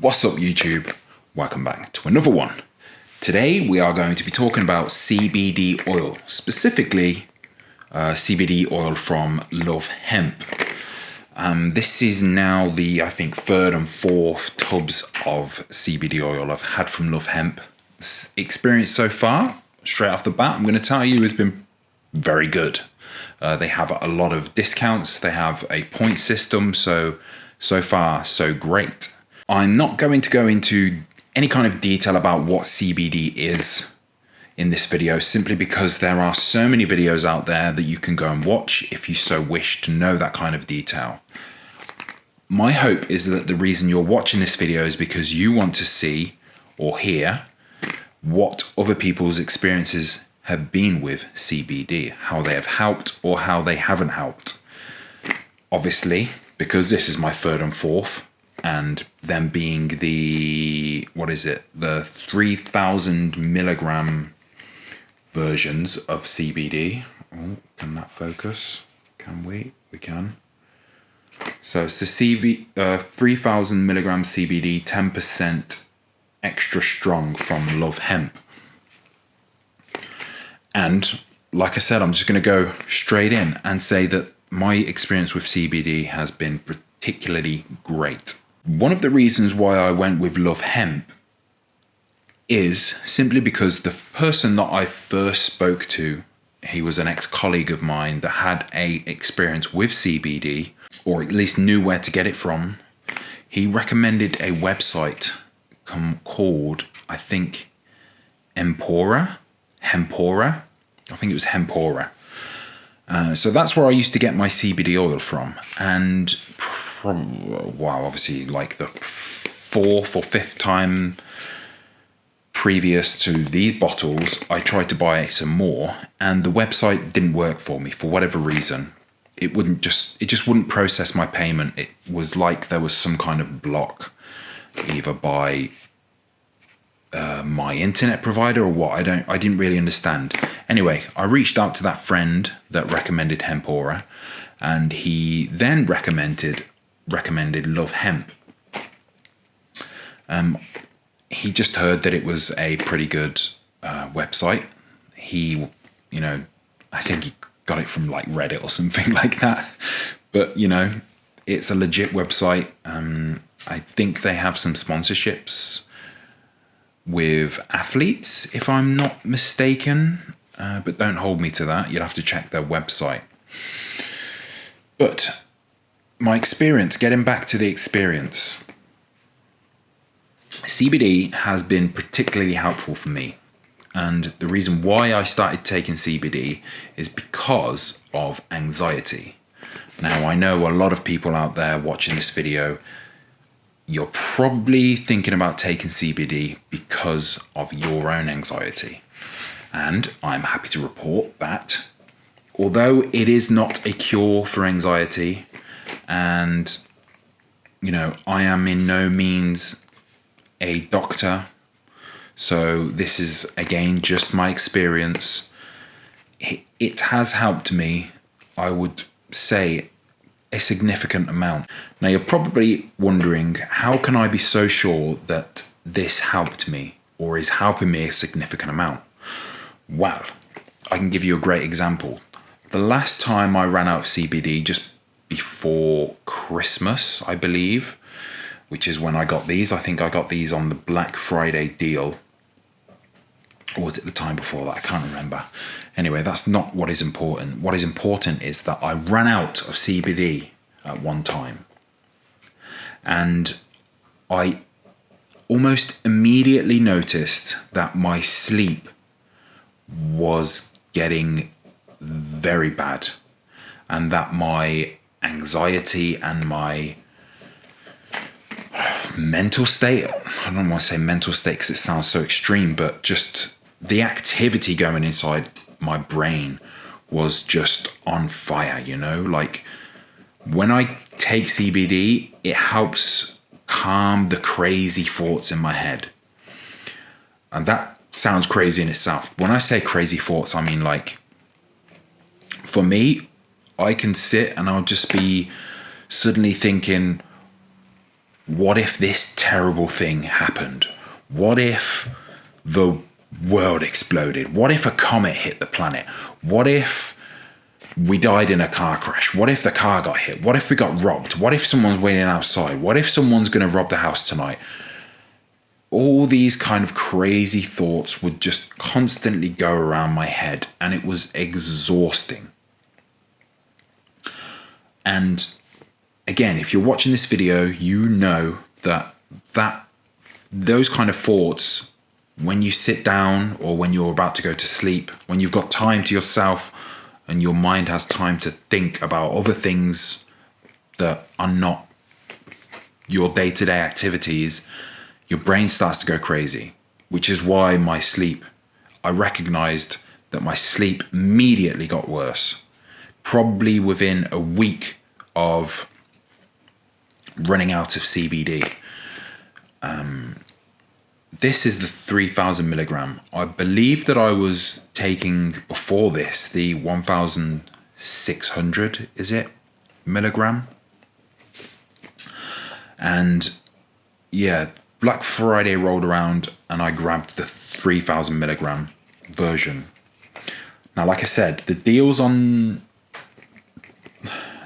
What's up, YouTube? Welcome back to another one. Today we are going to be talking about CBD oil, specifically CBD oil from Love Hemp. This is now the, I think, third and fourth tubs of CBD oil I've had from Love Hemp. Experience so far, straight off the bat, I'm going to tell you, has been very good. They have a lot of discounts. They have a point system, so far so great. I'm not going to go into any kind of detail about what CBD is in this video, simply because there are so many videos out there that you can go and watch if you so wish to know that kind of detail. My hope is that the reason you're watching this video is because you want to see or hear what other people's experiences have been with CBD, how they have helped or how they haven't helped. Obviously, because this is my third and fourth, and them being the 3,000 milligram versions of CBD. Oh, can that focus? Can we? We can. So it's the 3,000 milligram CBD, 10% extra strong from Love Hemp. And like I said, I'm just going to go straight in and say that my experience with CBD has been particularly great. One of the reasons why I went with Love Hemp is simply because the person that I first spoke to, he was an ex-colleague of mine that had a experience with CBD, or at least knew where to get it from. He recommended a website called, I think, Hempora. I think it was Hempora. So that's where I used to get my CBD oil from. And obviously like the fourth or fifth time previous to these bottles, I tried to buy some more, and the website didn't work for me for whatever reason. It just wouldn't process my payment. It was like there was some kind of block, either by my internet provider or what. I didn't really understand. Anyway, I reached out to that friend that recommended Hempora, and he then recommended Love Hemp. He just heard that it was a pretty good website. He, I think he got it from like Reddit or something like that. But, it's a legit website. I think they have some sponsorships with athletes, if I'm not mistaken. But don't hold me to that. You'll have to check their website. But my experience, getting back to the experience, CBD has been particularly helpful for me. And the reason why I started taking CBD is because of anxiety. Now, I know a lot of people out there watching this video, you're probably thinking about taking CBD because of your own anxiety. And I'm happy to report that although it is not a cure for anxiety, and, I am in no means a doctor, so this is, again, just my experience. It has helped me, I would say, a significant amount. Now, you're probably wondering, how can I be so sure that this helped me or is helping me a significant amount? Well, I can give you a great example. The last time I ran out of CBD, just before Christmas, I believe, which is when I got these. I think I got these on the Black Friday deal. Or was it the time before that? I can't remember. Anyway, that's not what is important. What is important is that I ran out of CBD at one time. And I almost immediately noticed that my sleep was getting very bad, and that my anxiety and my mental state, I don't want to say mental state because it sounds so extreme, but just the activity going inside my brain was just on fire, like when I take CBD, it helps calm the crazy thoughts in my head. And that sounds crazy in itself. When I say crazy thoughts, I mean, like, for me, I can sit and I'll just be suddenly thinking, what if this terrible thing happened? What if the world exploded? What if a comet hit the planet? What if we died in a car crash? What if the car got hit? What if we got robbed? What if someone's waiting outside? What if someone's going to rob the house tonight? All these kind of crazy thoughts would just constantly go around my head, and it was exhausting. And again, if you're watching this video, you know that those kind of thoughts, when you sit down or when you're about to go to sleep, when you've got time to yourself and your mind has time to think about other things that are not your day-to-day activities, your brain starts to go crazy, which is why I recognized that my sleep immediately got worse. Probably within a week of running out of CBD. This is the 3,000 milligram. I believe that I was taking before this the 1,600, is it, milligram? And yeah, Black Friday rolled around and I grabbed the 3,000 milligram version. Now, like I said, the deals on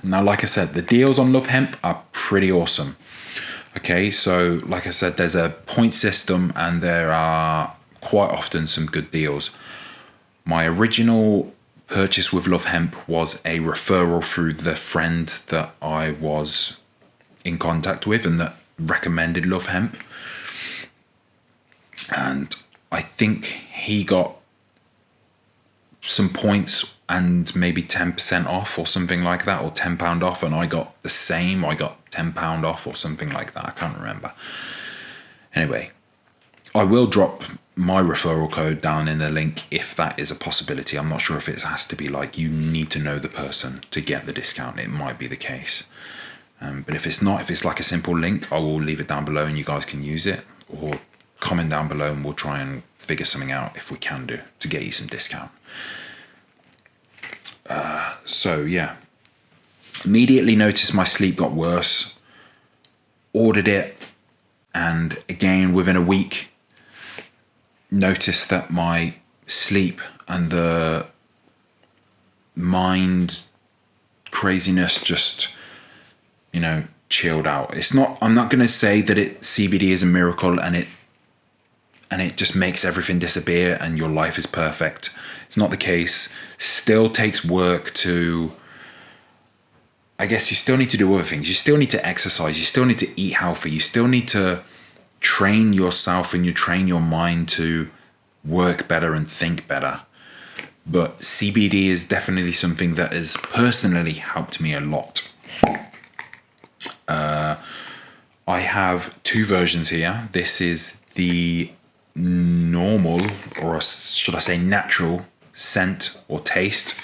Love Hemp are pretty awesome. Okay, so like I said, there's a point system and there are quite often some good deals. My original purchase with Love Hemp was a referral through the friend that I was in contact with and that recommended Love Hemp. And I think he got some points and maybe 10% off or something like that, or £10 off, and I got the same. I got £10 off or something like that. I can't remember. Anyway, I will drop my referral code down in the link if that is a possibility. I'm not sure if it has to be like you need to know the person to get the discount. It might be the case. But if it's not, if it's like a simple link, I will leave it down below and you guys can use it, or comment down below and we'll try and figure something out if we can do to get you some discount. So yeah, immediately noticed my sleep got worse, ordered it, and again within a week noticed that my sleep and the mind craziness just, chilled out. I'm not going to say that CBD is a miracle and it just makes everything disappear and your life is perfect. It's not the case. Still takes work to, I guess you still need to do other things. You still need to exercise. You still need to eat healthy. You still need to train yourself and you train your mind to work better and think better. But CBD is definitely something that has personally helped me a lot. I have two versions here. This is the normal, or should I say natural scent or taste,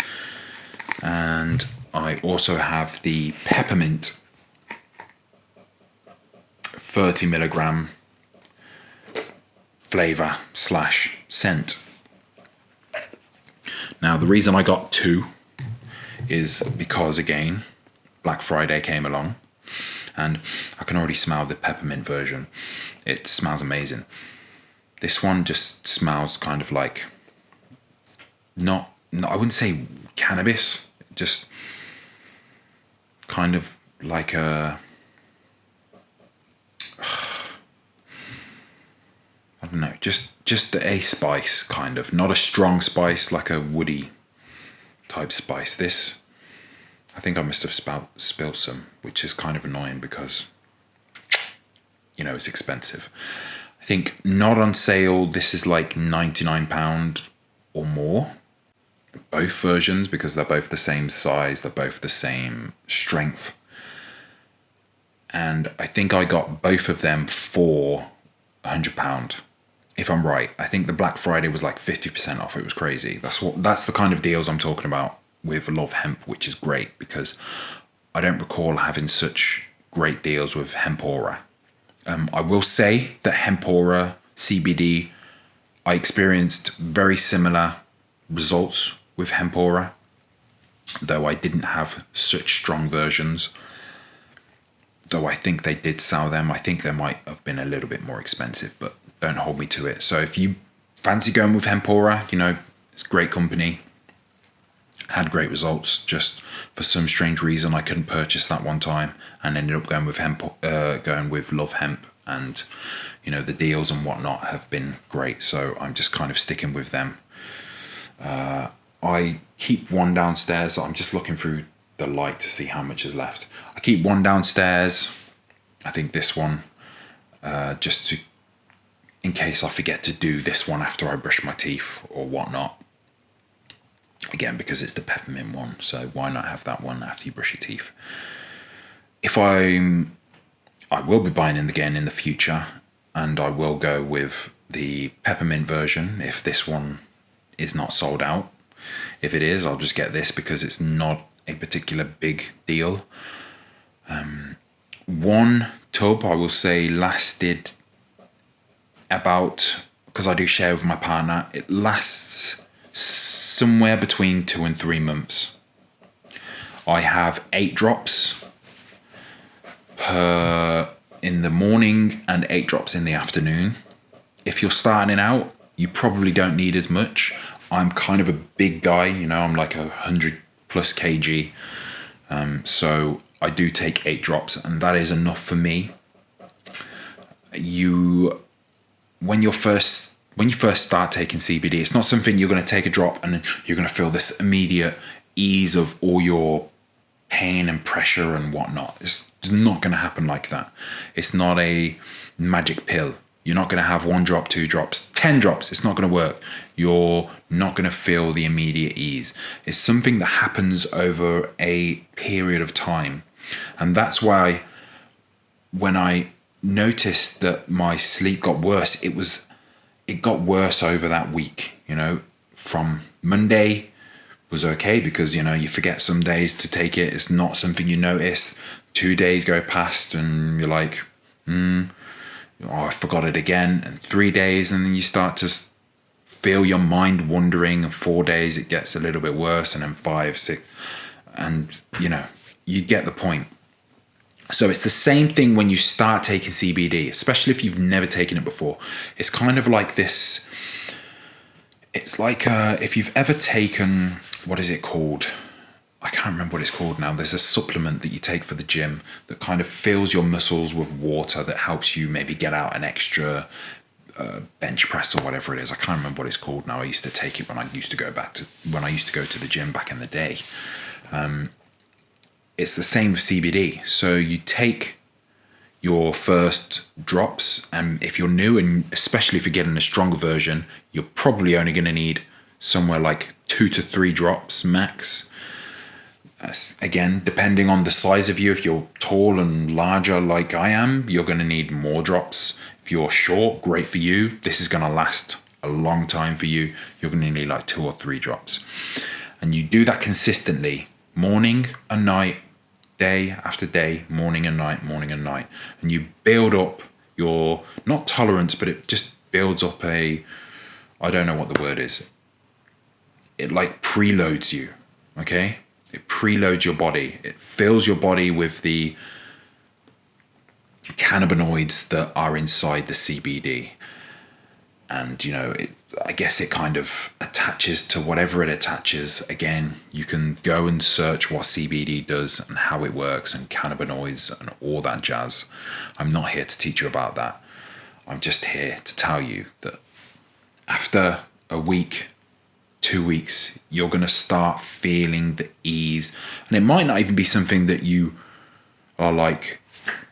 and I also have the peppermint 30 milligram flavor / scent. Now the reason I got two is because, again, Black Friday came along and I can already smell the peppermint version. It smells amazing. This one just smells kind of like, not I wouldn't say cannabis, just kind of like I don't know, just a spice, kind of, not a strong spice, like a woody type spice. This, I think I must have spilled some, which is kind of annoying because, it's expensive. I think not on sale, this is like £99 or more. Both versions, because they're both the same size, they're both the same strength. And I think I got both of them for £100. If I'm right, I think the Black Friday was like 50% off. It was crazy. That's the kind of deals I'm talking about with Love Hemp, which is great because I don't recall having such great deals with Hempora. I will say that Hempora CBD, I experienced very similar results with Hempora, though I didn't have such strong versions. though I think they did sell them. I think they might have been a little bit more expensive, but don't hold me to it. So if you fancy going with Hempora, it's a great company. Had great results. Just for some strange reason, I couldn't purchase that one time, and ended up going with going with Love Hemp, and the deals and whatnot have been great. So I'm just kind of sticking with them. I keep one downstairs. I'm just looking through the light to see how much is left. I keep one downstairs. I think this one, just to, in case I forget to do this one after I brush my teeth or whatnot. Again, because it's the peppermint one, so why not have that one after you brush your teeth? I will be buying it again in the future, and I will go with the peppermint version if this one is not sold out. If it is, I'll just get this because it's not a particular big deal. One tub, I will say, lasted about, because I do share with my partner, it lasts somewhere between 2 and 3 months. I have 8 drops in the morning and 8 drops in the afternoon. If you're starting out, you probably don't need as much. I'm kind of a big guy, I'm like 100 plus kg. So I do take 8 drops, and that is enough for me. When you first start taking CBD, it's not something you're going to take a drop and you're going to feel this immediate ease of all your pain and pressure and whatnot. It's not going to happen like that. It's not a magic pill. You're not going to have 1 drop, 2 drops, 10 drops. It's not going to work. You're not going to feel the immediate ease. It's something that happens over a period of time. And that's why when I noticed that my sleep got worse, it got worse over that week. From Monday was okay because you forget some days to take it. It's not something you notice. 2 days go past and you're like, I forgot it again. And 3 days, and then you start to feel your mind wandering. And 4 days it gets a little bit worse, and then 5, 6, and you get the point. So it's the same thing when you start taking CBD, especially if you've never taken it before. It's kind of like this. It's like if you've ever taken, what is it called? I can't remember what it's called now. There's a supplement that you take for the gym that kind of fills your muscles with water that helps you maybe get out an extra bench press or whatever it is. I can't remember what it's called now. I used to take it when I used to go to the gym back in the day. It's the same with CBD. So you take your first drops, and if you're new, and especially if you're getting a stronger version, you're probably only going to need somewhere like 2 to 3 drops max. Again, depending on the size of you, if you're tall and larger like I am, you're going to need more drops. If you're short, great for you. This is going to last a long time for you. You're going to need like 2 or 3 drops. And you do that consistently, morning and night, day after day, morning and night, morning and night. And you build up your, not tolerance, but it just builds up I don't know what the word is. It like preloads you, okay? It preloads your body. It fills your body with the cannabinoids that are inside the CBD. And, I guess it kind of attaches to whatever it attaches. Again, you can go and search what CBD does and how it works and cannabinoids and all that jazz. I'm not here to teach you about that. I'm just here to tell you that after a week, 2 weeks, you're going to start feeling the ease. And it might not even be something that you are like,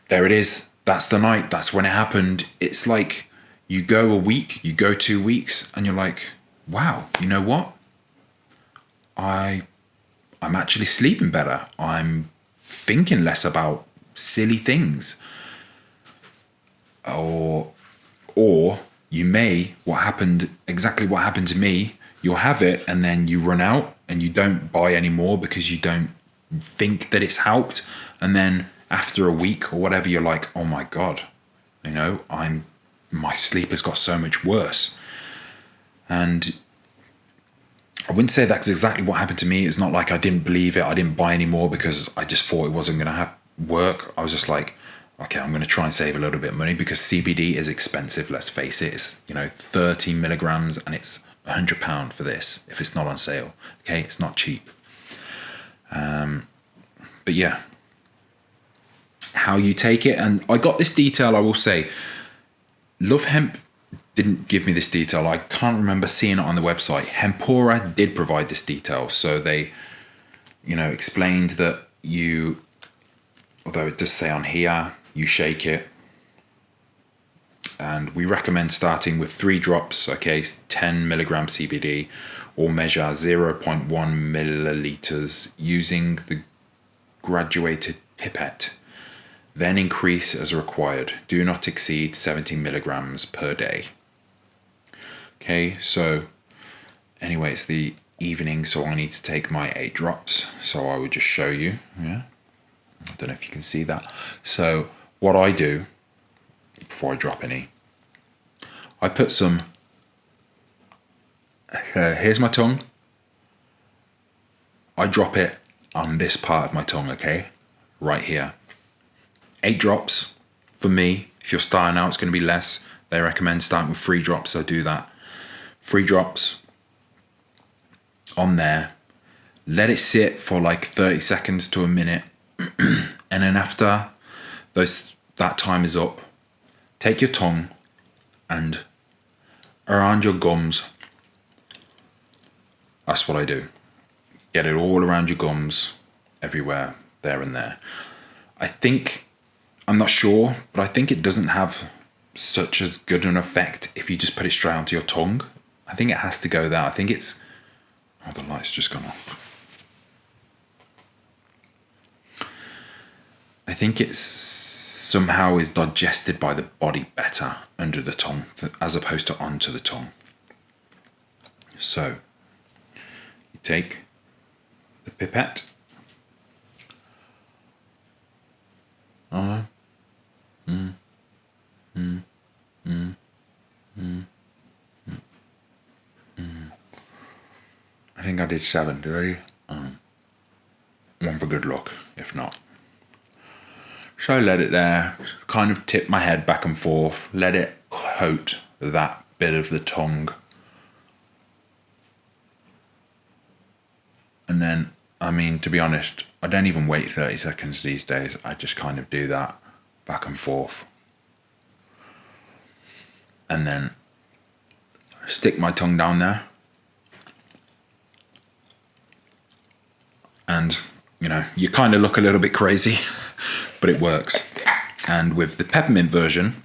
there it is, that's the night, that's when it happened. It's like you go a week, you go 2 weeks, and you're like, wow, you know what? I'm actually sleeping better. I'm thinking less about silly things. Or you may, exactly what happened to me, you'll have it and then you run out and you don't buy any more because you don't think that it's helped. And then after a week or whatever, you're like, oh my God, my sleep has got so much worse. And I wouldn't say that's exactly what happened to me. It's not like I didn't believe it. I didn't buy any more because I just thought it wasn't going to work. I was just like, okay, I'm going to try and save a little bit of money because CBD is expensive. Let's face it. It's 30 milligrams and it's £100 for this if it's not on sale. Okay, it's not cheap. But yeah, how you take it. And I got this detail, I will say. Love Hemp didn't give me this detail. I can't remember seeing it on the website. Hempora did provide this detail. So they, explained that although it does say on here, you shake it. And we recommend starting with 3 drops, 10 milligram CBD, or measure 0.1 milliliters using the graduated pipette. Then increase as required. Do not exceed 70 milligrams per day. Okay, so anyway, it's the evening, so I need to take my 8 drops. So I would just show you. Yeah, I don't know if you can see that. So what I do before I drop any, I put some. Here's my tongue. I drop it on this part of my tongue. Okay, right here. 8 drops for me. If you're starting out, it's going to be less. They recommend starting with 3 drops, so do that. 3 drops on there. Let it sit for like 30 seconds to a minute. And then after that time is up, take your tongue and around your gums. That's what I do. Get it all around your gums, everywhere, there and there. I'm not sure, but I think it doesn't have such as good an effect if you just put it straight onto your tongue. I think it has to go there. I think it's... Oh, the light's just gone off. I think it's somehow is digested by the body better under the tongue as opposed to onto the tongue. So, you take the pipette. I think I did 7, did I? One for good luck, if not. So I let it there, kind of tip my head back and forth, let it coat that bit of the tongue. And then, to be honest, I don't even wait 30 seconds these days. I just kind of do that back and forth. And then stick my tongue down there. And, you kind of look a little bit crazy, but it works. And with the peppermint version,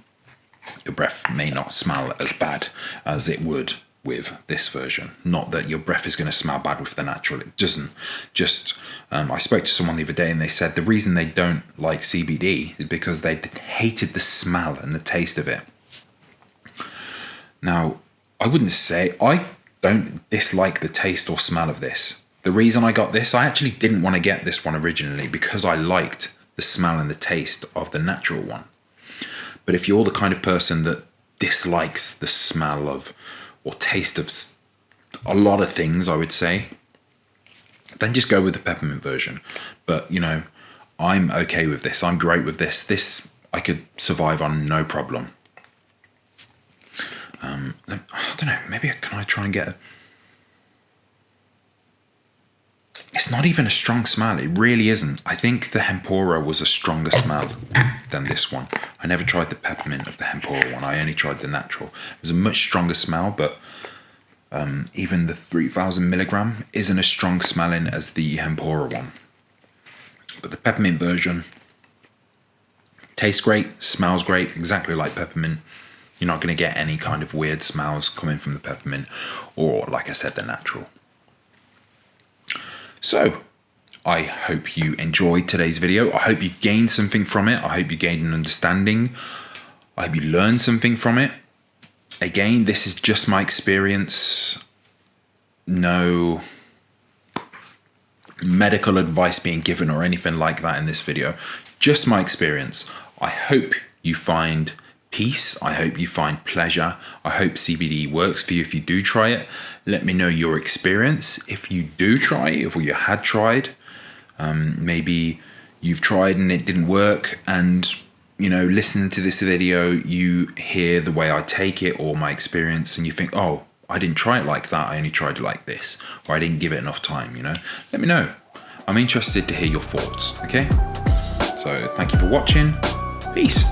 your breath may not smell as bad as it would with this version. Not that your breath is going to smell bad with the natural. It doesn't. Just, I spoke to someone the other day and they said the reason they don't like CBD is because they hated the smell and the taste of it. Now, I wouldn't say I don't dislike the taste or smell of this. The reason I got this, I actually didn't want to get this one originally because I liked the smell and the taste of the natural one. But if you're the kind of person that dislikes the smell of or taste of a lot of things, I would say, then just go with the peppermint version. But, I'm okay with this. I'm great with this. This I could survive on no problem. I don't know, maybe can I try and get It's not even a strong smell. It really isn't. I think the Hempora was a stronger smell than this one. I never tried the peppermint of the Hempora one. I only tried the natural. It was a much stronger smell, but even the 3000 milligram isn't as strong smelling as the Hempora one. But the peppermint version tastes great, smells great, exactly like peppermint. You're not going to get any kind of weird smells coming from the peppermint or, like I said, the natural. So, I hope you enjoyed today's video. I hope you gained something from it. I hope you gained an understanding. I hope you learned something from it. Again, this is just my experience. No medical advice being given or anything like that in this video. Just my experience. I hope you find peace. I hope you find pleasure. I hope CBD works for you if you do try it. Let me know your experience. If you do try it, if you had tried, maybe you've tried and it didn't work, and listening to this video, you hear the way I take it or my experience, and you think, oh, I didn't try it like that. I only tried it like this, or I didn't give it enough time, let me know. I'm interested to hear your thoughts. Okay. So thank you for watching. Peace.